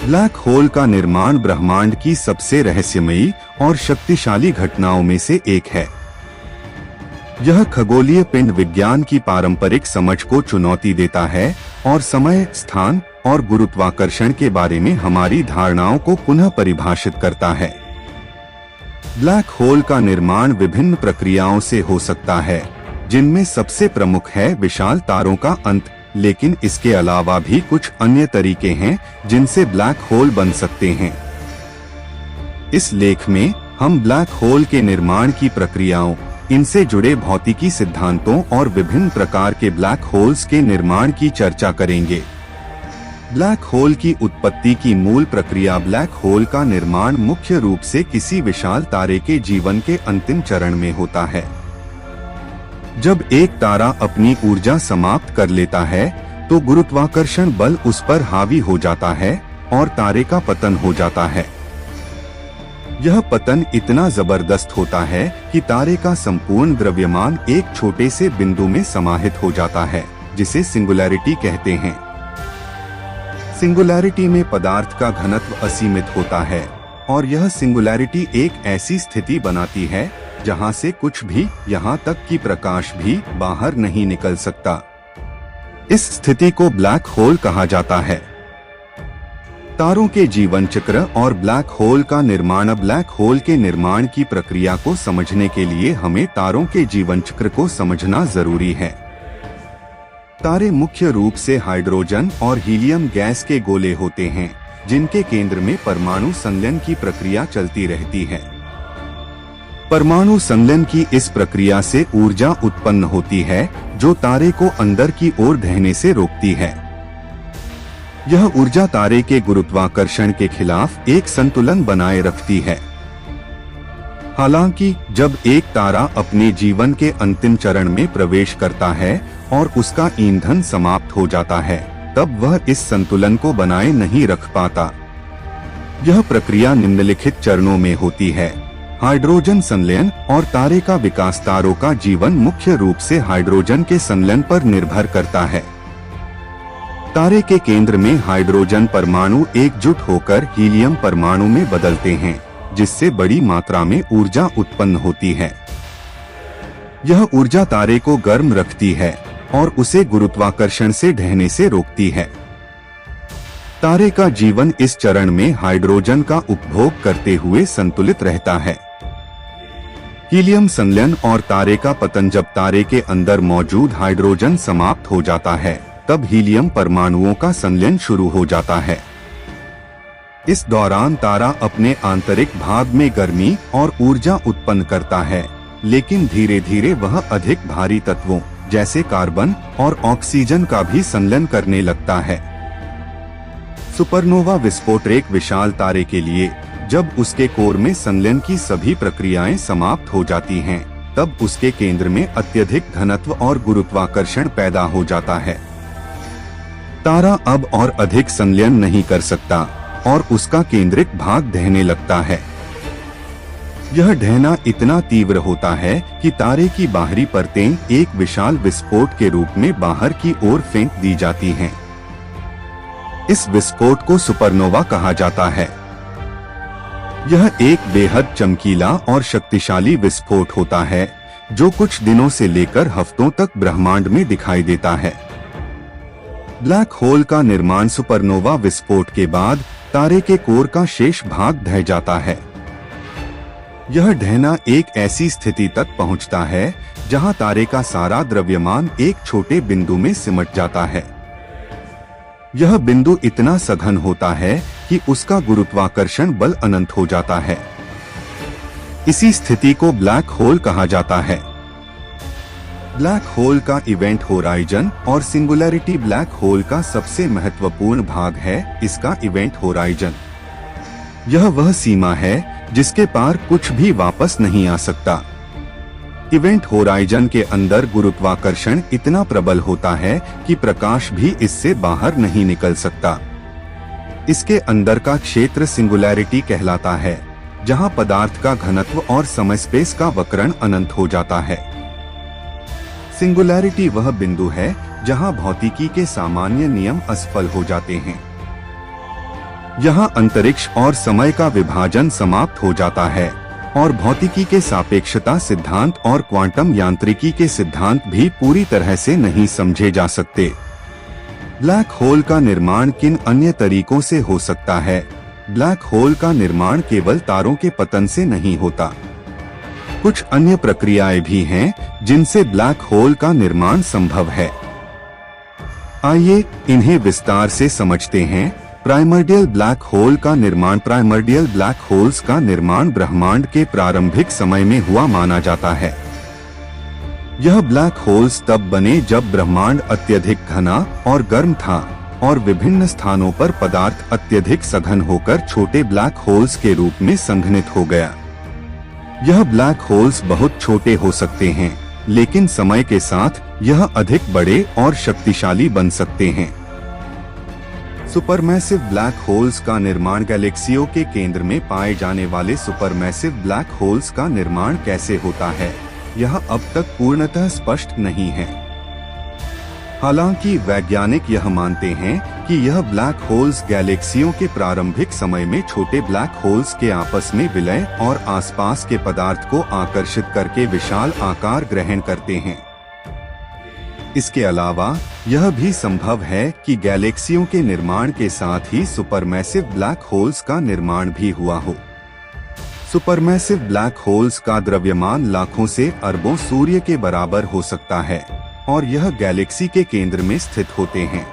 Black hole का निर्माण ब्रह्मांड की सबसे रहस्यमयी और शक्तिशाली घटनाओं में से एक है। यह खगोलीय पिंड विज्ञान की पारंपरिक समझ को चुनौती देता है और समय, स्थान और गुरुत्वाकर्षण के बारे में हमारी धारणाओं को पुनः परिभाषित करता है। ब्लैक होल का निर्माण विभिन्न प्रक्रियाओं से हो सकता है, जिनमें सबसे प्रमुख है विशाल तारों का अंत, लेकिन इसके अलावा भी कुछ अन्य तरीके हैं जिनसे ब्लैक होल बन सकते हैं। इस लेख में हम ब्लैक होल के निर्माण की प्रक्रियाओं, इनसे जुड़े भौतिकी सिद्धांतों और विभिन्न प्रकार के ब्लैक होल्स के निर्माण की चर्चा करेंगे। ब्लैक होल की उत्पत्ति की मूल प्रक्रिया। ब्लैक होल का निर्माण मुख्य रूप से किसी विशाल तारे के जीवन के अंतिम चरण में होता है। जब एक तारा अपनी ऊर्जा समाप्त कर लेता है तो गुरुत्वाकर्षण बल उस पर हावी हो जाता है और तारे का पतन हो जाता है। यह पतन इतना जबरदस्त होता है कि तारे का संपूर्ण द्रव्यमान एक छोटे से बिंदु में समाहित हो जाता है, जिसे सिंगुलैरिटी कहते हैं। सिंगुलैरिटी में पदार्थ का घनत्व असीमित होता है और यह सिंगुलैरिटी एक ऐसी स्थिति बनाती है जहां से कुछ भी, यहां तक कि प्रकाश भी बाहर नहीं निकल सकता। इस स्थिति को ब्लैक होल कहा जाता है। तारों के जीवन चक्र और ब्लैक होल का निर्माण। ब्लैक होल के निर्माण की प्रक्रिया को समझने के लिए हमें तारों के जीवन चक्र को समझना जरूरी है। तारे मुख्य रूप से हाइड्रोजन और हीलियम गैस के गोले होते हैं, जिनके केंद्र में परमाणु संलयन की प्रक्रिया चलती रहती है। परमाणु संलयन की इस प्रक्रिया से ऊर्जा उत्पन्न होती है जो तारे को अंदर की ओर ढहने से रोकती है। यह ऊर्जा तारे के गुरुत्वाकर्षण के खिलाफ एक संतुलन बनाए रखती है। हालांकि जब एक तारा अपने जीवन के अंतिम चरण में प्रवेश करता है और उसका ईंधन समाप्त हो जाता है, तब वह इस संतुलन को बनाए नहीं रख पाता। यह प्रक्रिया निम्नलिखित चरणों में होती है। हाइड्रोजन संलयन और तारे का विकास। तारों का जीवन मुख्य रूप से हाइड्रोजन के संलयन पर निर्भर करता है। तारे के केंद्र में हाइड्रोजन परमाणु एकजुट होकर हीलियम परमाणु में बदलते हैं, जिससे बड़ी मात्रा में ऊर्जा उत्पन्न होती है। यह ऊर्जा तारे को गर्म रखती है और उसे गुरुत्वाकर्षण से ढहने से रोकती है। तारे का जीवन इस चरण में हाइड्रोजन का उपभोग करते हुए संतुलित रहता है। हीलियम संलयन और तारे का पतन। जब तारे के अंदर मौजूद हाइड्रोजन समाप्त हो जाता है, तब हीलियम परमाणुओं का संलयन शुरू हो जाता है। इस दौरान तारा अपने आंतरिक भाग में गर्मी और ऊर्जा उत्पन्न करता है, लेकिन धीरे धीरे वह अधिक भारी तत्वों जैसे कार्बन और ऑक्सीजन का भी संलयन करने लगता है। सुपरनोवा विस्फोट। एक विशाल तारे के लिए जब उसके कोर में संलयन की सभी प्रक्रियाएं समाप्त हो जाती हैं, तब उसके केंद्र में अत्यधिक घनत्व और गुरुत्वाकर्षण पैदा हो जाता है। तारा अब और अधिक संलयन नहीं कर सकता और उसका केंद्रिक भाग ढहने लगता है। यह ढहना इतना तीव्र होता है कि तारे की बाहरी परतें एक विशाल विस्फोट के रूप में बाहर की ओर फेंक दी जाती हैं। इस विस्फोट को सुपरनोवा कहा जाता है। यह एक बेहद चमकीला और शक्तिशाली विस्फोट होता है जो कुछ दिनों से लेकर हफ्तों तक ब्रह्मांड में दिखाई देता है। ब्लैक होल का निर्माण। सुपरनोवा विस्फोट के बाद तारे के कोर का शेष भाग ढह जाता है। यह ढहना एक ऐसी स्थिति तक पहुंचता है जहां तारे का सारा द्रव्यमान एक छोटे बिंदु में सिमट जाता है। यह बिंदु इतना सघन होता है कि उसका गुरुत्वाकर्षण बल अनंत हो जाता है। इसी स्थिति को ब्लैक होल कहा जाता है। ब्लैक होल का इवेंट होराइजन और सिंगुलैरिटी। ब्लैक होल का सबसे महत्वपूर्ण भाग है इसका इवेंट होराइजन। यह वह सीमा है जिसके पार कुछ भी वापस नहीं आ सकता। इवेंट होराइजन के अंदर गुरुत्वाकर्षण इतना प्रबल होता है कि प्रकाश भी इससे बाहर नहीं निकल सकता। इसके अंदर का क्षेत्र सिंगुलैरिटी कहलाता है, जहां पदार्थ का घनत्व और समय स्पेस का वक्रण अनंत हो जाता है। सिंगुलैरिटी वह बिंदु है जहां भौतिकी के सामान्य नियम असफल हो जाते हैं। यहाँ अंतरिक्ष और समय का विभाजन समाप्त हो जाता है और भौतिकी के सापेक्षता सिद्धांत और क्वांटम यांत्रिकी के सिद्धांत भी पूरी तरह से नहीं समझे जा सकते। ब्लैक होल का निर्माण किन अन्य तरीकों से हो सकता है? ब्लैक होल का निर्माण केवल तारों के पतन से नहीं होता। कुछ अन्य प्रक्रियाएं भी हैं जिनसे ब्लैक होल का निर्माण संभव है। आइए इन्हें विस्तार से समझते हैं। प्राइमर्डियल ब्लैक होल का निर्माण। प्राइमर्डियल ब्लैक होल्स का निर्माण ब्रह्मांड के प्रारंभिक समय में हुआ माना जाता है। यह ब्लैक होल्स तब बने जब ब्रह्मांड अत्यधिक घना और गर्म था और विभिन्न स्थानों पर पदार्थ अत्यधिक सघन होकर छोटे ब्लैक होल्स के रूप में संघनित हो गया। यह ब्लैक होल्स बहुत छोटे हो सकते हैं, लेकिन समय के साथ यह अधिक बड़े और शक्तिशाली बन सकते हैं। सुपरमैसिव ब्लैक होल्स का निर्माण। गैलेक्सियों के केंद्र में पाए जाने वाले सुपरमैसिव ब्लैक होल्स का निर्माण कैसे होता है, यह अब तक पूर्णतः स्पष्ट नहीं है। हालांकि वैज्ञानिक यह मानते हैं कि यह ब्लैक होल्स गैलेक्सियों के प्रारंभिक समय में छोटे ब्लैक होल्स के आपस में विलय और आसपास के पदार्थ को आकर्षित करके विशाल आकार ग्रहण करते हैं। इसके अलावा यह भी संभव है कि गैलेक्सियों के निर्माण के साथ ही सुपरमैसिव ब्लैक होल्स का निर्माण भी हुआ हो। सुपरमैसिव ब्लैक होल्स का द्रव्यमान लाखों से अरबों सूर्य के बराबर हो सकता है और यह गैलेक्सी के केंद्र में स्थित होते हैं।